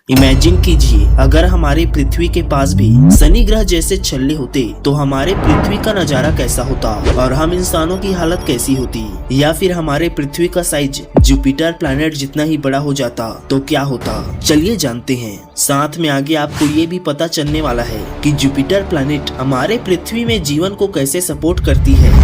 Imagine कीजिए अगर हमारे पृथ्वी के पास भी शनि ग्रह जैसे छल्ले होते तो हमारे पृथ्वी का नजारा कैसा होता और हम इंसानों की हालत कैसी होती, या फिर हमारे पृथ्वी का साइज जुपिटर प्लैनेट जितना ही बड़ा हो जाता तो क्या होता। चलिए जानते हैं। साथ में आगे आपको ये भी पता चलने वाला है कि जुपिटर प्लैनेट हमारे पृथ्वी में जीवन को कैसे सपोर्ट करती है।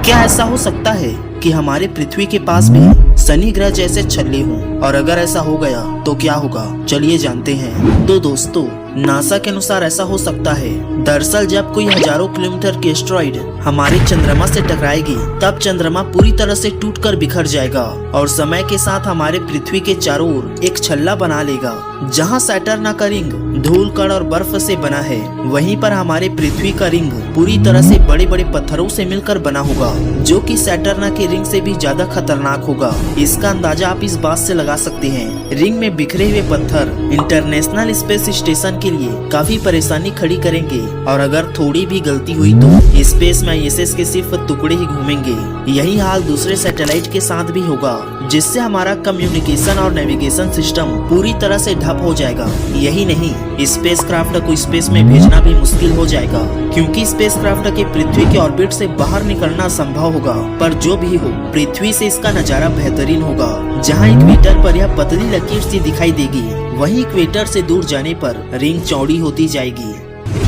क्या ऐसा हो सकता है कि हमारे पृथ्वी के पास भी शनि ग्रह जैसे छल्ले हों, और अगर ऐसा हो गया तो क्या होगा, चलिए जानते हैं। तो दोस्तों, नासा के अनुसार ऐसा हो सकता है। दरअसल जब कोई हजारों किलोमीटर की एस्टेरॉइड हमारे चंद्रमा से टकराएगी तब चंद्रमा पूरी तरह से टूटकर बिखर जाएगा और समय के साथ हमारे पृथ्वी के चारों ओर एक छल्ला बना लेगा। जहां सैटर्न का रिंग धूल कण और बर्फ से बना है, वहीं पर हमारे पृथ्वी का रिंग पूरी तरह से बड़े बड़े पत्थरों से मिलकर बना होगा, जो कि सैटर्न के रिंग से भी ज्यादा खतरनाक होगा। इसका अंदाजा आप इस बात से लगा सकते हैं। रिंग में बिखरे हुए पत्थर इंटरनेशनल स्पेस स्टेशन के लिए काफी परेशानी खड़ी करेंगे, और अगर थोड़ी भी गलती हुई तो स्पेस में ISS के सिर्फ टुकड़े ही घूमेंगे। यही हाल दूसरे सैटेलाइट के साथ भी होगा, जिससे हमारा कम्युनिकेशन और नेविगेशन सिस्टम पूरी तरह से ठप हो जाएगा। यही नहीं, स्पेसक्राफ्ट को स्पेस में भेजना भी मुश्किल हो जाएगा, क्योंकि स्पेसक्राफ्ट के पृथ्वी के ऑर्बिट से बाहर निकलना संभव होगा। पर जो भी हो, पृथ्वी से इसका नजारा बेहतरीन होगा। जहां इक्वेटर पर यह पतली लकीर सी दिखाई देगी, वहीं इक्वेटर से दूर जाने पर रिंग चौड़ी होती जाएगी।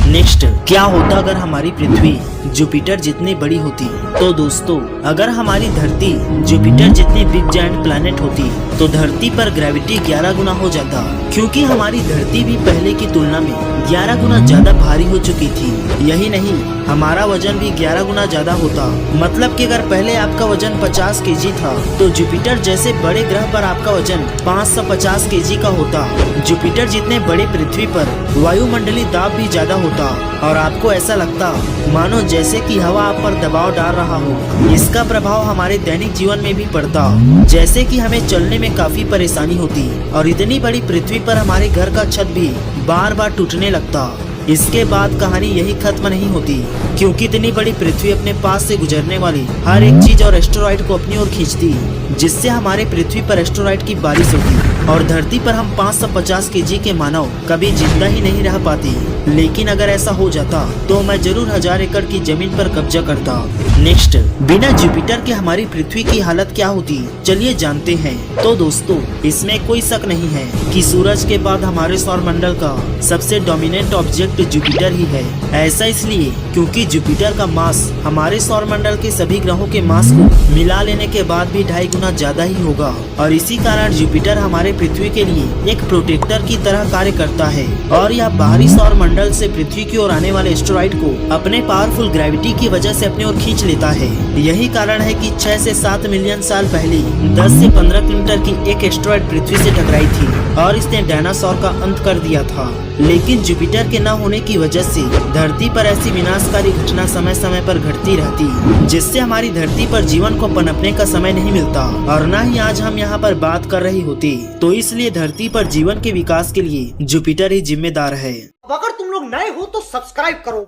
नेक्स्ट, क्या होता अगर हमारी पृथ्वी जुपिटर जितनी बड़ी होती। तो दोस्तों, अगर हमारी धरती जुपिटर जितनी बिग जायंट प्लैनेट होती तो धरती पर ग्रेविटी 11 गुना हो जाता, क्योंकि हमारी धरती भी पहले की तुलना में 11 गुना ज्यादा भारी हो चुकी थी। यही नहीं, हमारा वजन भी 11 गुना ज्यादा होता। मतलब कि अगर पहले आपका वजन 50 kg था तो जुपिटर जैसे बड़े ग्रह पर आपका वजन 550 kg का होता। जुपिटर जितने बड़े पृथ्वी पर वायुमंडलीय दाब भी ज्यादा होता, और आपको ऐसा लगता मानो जैसे कि हवा आप पर दबाव डाल रहा हो। इसका प्रभाव हमारे दैनिक जीवन में भी पड़ता, जैसे कि हमें चलने में काफी परेशानी होती, और इतनी बड़ी पृथ्वी पर हमारे घर का छत भी बार बार टूटने लगता। इसके बाद कहानी यही खत्म नहीं होती, क्योंकि इतनी बड़ी पृथ्वी अपने पास से गुजरने वाली हर एक चीज और एस्टेरॉइड को अपनी ओर खींचती, जिससे हमारे पृथ्वी पर एस्टेरॉइड की बारिश होती, और धरती पर हम 550 kg के मानव कभी जिंदा ही नहीं रह पाती। लेकिन अगर ऐसा हो जाता तो मैं जरूर 1000 एकड़ की जमीन पर कब्जा करता। नेक्स्ट, बिना जुपिटर के हमारी पृथ्वी की हालत क्या होती, चलिए जानते हैं। तो दोस्तों, इसमें कोई शक नहीं है कि सूरज के बाद हमारे सौर मंडल का सबसे डोमिनेंट ऑब्जेक्ट जुपिटर ही है। ऐसा इसलिए क्योंकि जुपिटर का मास हमारे सौर मंडल के सभी ग्रहों के मास को मिला लेने के बाद भी 2.5 गुना ज्यादा ही होगा, और इसी कारण जुपिटर हमारे पृथ्वी के लिए एक प्रोटेक्टर की तरह कार्य करता है, और यह बाहरी सौर मंडल से पृथ्वी की ओर आने वाले एस्टेरॉइड को अपने पावरफुल ग्रेविटी की वजह से अपनी ओर खींच लेता है। यही कारण है कि 6 से 7 मिलियन साल पहले 10 से 15 किलोमीटर की एक एस्टेरॉइड पृथ्वी से टकराई थी, और इसने डायनासोर का अंत कर दिया था। लेकिन जुपिटर के न होने की वजह से धरती पर ऐसी विनाशकारी घटना समय समय पर घटती रहती, जिससे हमारी धरती पर जीवन को पनपने का समय नहीं मिलता, और न ही आज हम यहाँ पर बात कर रही होती। तो इसलिए धरती पर जीवन के विकास के लिए जुपिटर ही जिम्मेदार है। अगर तुम लोग नए हो तो सब्सक्राइब करो।